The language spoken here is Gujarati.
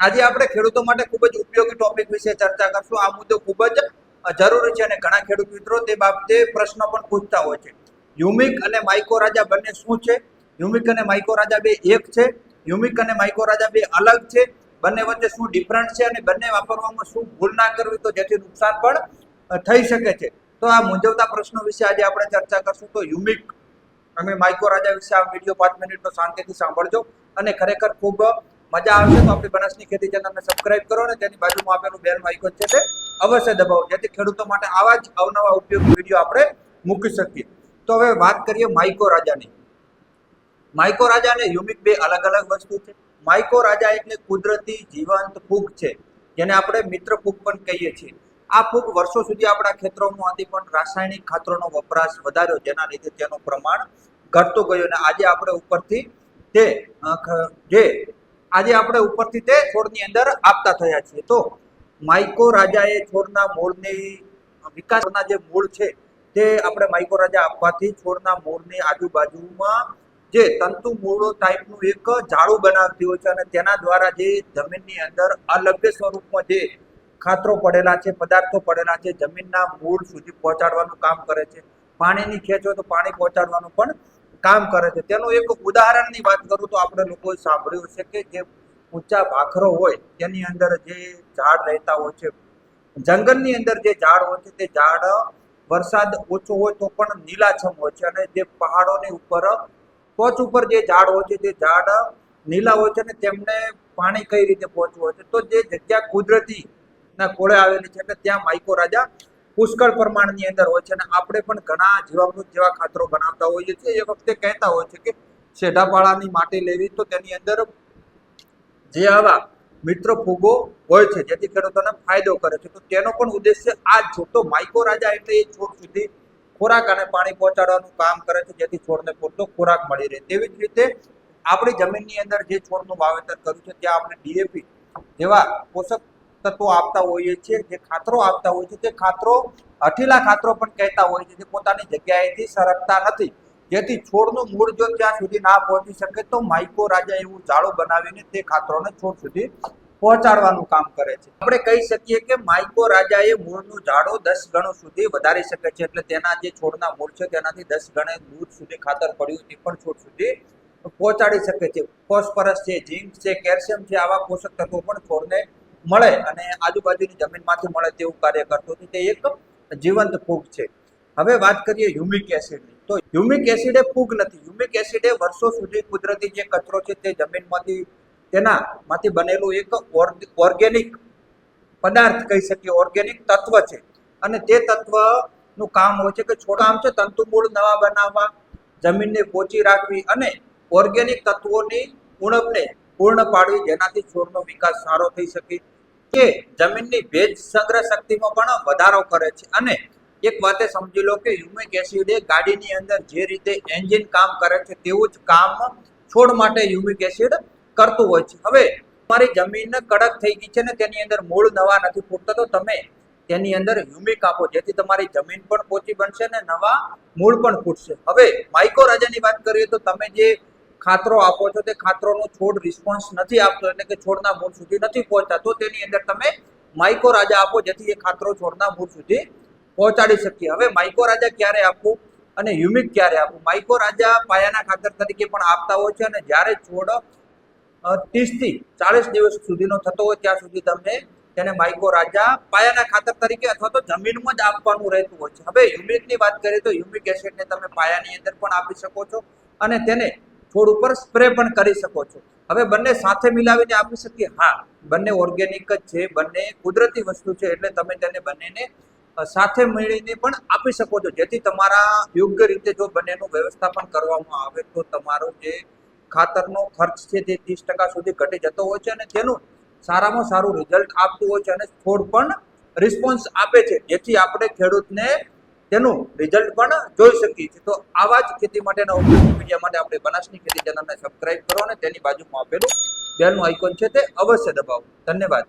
આજે આપણે ખેડૂતો માટે ખૂબ જ ઉપયોગી ટોપિક વિશે ચર્ચા કરશું। આ મુદ્દો ખૂબ જ જરૂરી છે અને ઘણા ખેડૂત મિત્રો તે બાબતે પ્રશ્નો પણ પૂછતા હોય છે। હ્યુમિક અને માઇકોરાજા બંને શું છે? હ્યુમિક અને માઇકોરાજા બે એક છે? હ્યુમિક અને માઇકોરાજા બે અલગ છે? બંને વચ્ચે શું ડિફરન્સ છે અને બંને વાપરવામાં શું ભૂલ ના કરવી તો જેથી નુકસાન પણ થઈ શકે છે? તો આ મૂંઝવતા પ્રશ્નો વિશે આજે આપણે ચર્ચા કરશું। તો હ્યુમિક અને માઇકોરાજા વિશે આ વિડીયો 5 મિનિટનો શાંતિથી સાંભળજો અને ખરેખર ખૂબ મજા આવશે। તો આપણી બનાસની ખેતી ચેનલને સબસ્ક્રાઇબ કરો અને તેની બાજુમાં આપેલું બેલનું આઇકોન છે તે અવશ્ય દબાવો જેથી ખેડૂતો માટે આવા જ અવનવા ઉપયોગી વિડીયો આપણે મૂકી શકીએ। તો હવે વાત કરીએ માઇકોરાજાની। માઇકોરાજા અને હ્યુમિક બે અલગ અલગ વસ્તુ છે। માઇકોરાજા એટલે કુદરતી જીવંત ફૂગ છે જેને આપણે મિત્ર ફૂગ પણ કહીએ છીએ। આ ફૂગ વર્ષો સુધી આપણા ખેતરોમાં હતી પણ રાસાયણિક ખાતરોનો વપરાશ વધાર્યો જેના લીધે તેનું પ્રમાણ ઘટતું ગયું અને આજે આપણે ઉપરથી તે છોડની અંદર આપતા થયા છીએ। તો માઇકોરાજા એ છોડના મૂળની વિકાસના જે મૂળ છે તે આપણે માઇકોરાજા આપવાથી છોડના મૂળની આજુબાજુમાં જે તંતુ મૂળો ટાઈપનું એક જાળું બનાવતી હોય છે અને તેના દ્વારા જે જમીનની અંદર અલભ્ય સ્વરૂપમાં જે ખાતરો પડેલા છે, પદાર્થો પડેલા છે, જમીનના મૂળ સુધી પહોંચાડવાનું કામ કરે છે। પાણીની ખેંચ હોય તો પાણી પહોંચાડવાનું પણ કામ કરે છે। તેનું એક ઉદાહરણની વાત કરું તો આપણે લોકોએ સાંભળ્યું છે કે જે ઊંચા ભાખરો હોય તેની અંદર જે ઝાડ રહેતા હોય છે, જંગલની અંદર જે ઝાડ હોય છે તે ઝાડ વરસાદ ઓછો હોય તો પણ લીલાછમ હોય છે અને જે પહાડોની ઉપર ટોચ ઉપર જે ઝાડ હોય છે તે ઝાડ નીલા હોય છે અને તેમને પાણી કઈ રીતે પહોંચવું હોય છે? તો જે જગ્યા કુદરતી ના કોળે આવેલી છે એટલે ત્યાં માઇકોરાજા પુષ્કળ પ્રમાણની અંદર હોય છે અને આપણે પણ ઘણા જીવામૃત જેવા ખાતરો બનાવતા હોઈએ છીએ। એ વખતે કહેતા હોય છે કે શેઢાપાળાની માટી લેવી તો તેની અંદર જે આવા મિત્ર ફૂગો હોય છે જેથી ખેડૂતોને ફાયદો કરે છે। તો તેનો પણ ઉદ્દેશ્ય આ જ છે। તો માઇકોરાજા એટલે એ છોડ સુધી ખોરાક અને પાણી પહોંચાડવાનું કામ કરે છે જેથી છોડને પૂરતો ખોરાક મળી રહે। તેવી જ રીતે આપણી જમીનની અંદર જે છોડનું વાવેતર કર્યું છે ત્યાં આપણે ડીએપી જેવા પોષક તત્વો આપતા હોઈએ છીએ, જે ખાતરો આપતા હોય છે તે ખાતરો હઠીલા ખાતરો પણ કહેતા હોય છે જે પોતાની જગ્યાએથી સરકતા નથી જેથી છોડનું મૂળ જો ત્યાં સુધી ના પહોંચી શકે તો માઇકોરાજા એવું જાળું બનાવીને તે ખાતરોને છોડ સુધી પહોંચાડવાનું કામ કરે છે। આપણે કહી શકીએ કે માઇકોરાજા એ મૂળનું જાડું 10 ગણું સુધી વધારી શકે છે એટલે તેના જે છોડના મૂળ છે તેનાથી 10 ગણે દૂર સુધી ખાતર પડ્યું તે પણ છોડ સુધી પહોંચાડી શકે છે। ફોસ્ફરસ છે, ઝીંક છે, કેલ્શિયમ છે આવા પોષક તત્વો પણ છોડને મળે અને આજુબાજુની જમીનમાંથી મળે તેવું કાર્ય કરતું હતું। તે એક જીવંત ફૂગ છે। હવે વાત કરીએ હ્યુમિક એસિડની। તો હ્યુમિક એસિડ એ ફૂગ નથી। હ્યુમિક એસિડ એ વર્ષો સુધી કુદરતી જે કચરો છે તે જમીનમાંથી બનેલું એક ઓર્ગેનિક પદાર્થ કહી શકીએ, ઓર્ગેનિક તત્વ છે અને તે તત્વનું કામ હોય છે કે કામ છે તંતુ મૂળ નવા બનાવવા, જમીનને પોચી રાખવી અને ઓર્ગેનિક તત્વોની ઉણપને પૂર્ણ પાડવી જેનાથી છોડનો વિકાસ સારો થઈ શકે। તે જમીનની ભેજ સંગ્રહ શક્તિમાં પણ વધારો કરે છે અને એક વાતે સમજી લો કે હ્યુમિક એસિડ એ ગાડીની અંદર જે રીતે એન્જિન કામ કરે છે તેવું જ કામ છોડ માટે હ્યુમિક એસિડ કરતું હોય છે। હવે તમારી જમીન કડક થઈ ગઈ છે ને તેની અંદર મૂળ નવા નથી ફૂટતા તો તમે તેની અંદર હ્યુમિક આપો જેથી તમારી જમીન પણ પોચી બનશે ને નવા મૂળ પણ ફૂટશે। હવે માઇકોરાજાની વાત કરીએ તો તમે જે ખાતરો આપો છો તે ખાતરોનો છોડ રિસ્પોન્સ નથી આપતો એટલે કે છોડના મૂળ સુધી નથી પહોંચતા તો તેની અંદર તમે માઇકોરાજા આપો જેથી એ ખાતરો છોડના મૂળ સુધી પહોંચાડી શકીએ। હવે માઇકોરાજા ક્યારે આપવું અને હ્યુમિક ક્યારે આપવું? માઇકોરાજા પાયાના ખાતર તરીકે પણ આપતા હોય છે અને જ્યારે છોડ 30 થી 40 દિવસ સુધીનો થતો હોય ત્યાં સુધી તમને તેને માઇકોરાજા પાયાના ખાતર તરીકે અથવા તો જમીનમાં જ આપવાનું રહેતું હોય છે। હવે હ્યુમિકની વાત કરીએ તો હ્યુમિક એસિડને તમે પાયાની અંદર પણ આપી શકો છો અને તેને છોડ ઉપર સ્પ્રે પણ કરી શકો છો। હવે બંને સાથે મિલાવીને આપી શકીએ? હા, બંને ઓર્ગેનિક જ છે, બંને કુદરતી વસ્તુ છે એટલે તમે તેને બંનેને સાથે મળીને પણ આપી શકો છો જેથી તમારા યોગ્ય રીતે જો બંનેનું વ્યવસ્થાપન કરવામાં આવે તો તમારો જે ખાતરનો ખર્ચ છે તે 30% સુધી ઘટી જતો હોય છે અને તેનું સારામાં સારું રિઝલ્ટ આપતું હોય છે અને છોડ પણ રિસ્પોન્સ આપે છે જેથી આપણે ખેડૂતને તેનું રિઝલ્ટ પણ જોઈ શકીએ છીએ। તો આવા જ ખેતી માટેના ઉપયોગી વિડીયો માટે આપણે બનાસની ખેતી ચેનલને સબસ્ક્રાઇબ કરો અને તેની બાજુમાં આપેલું બેલનું આઇકોન છે તે અવશ્ય દબાવો। ધન્યવાદ।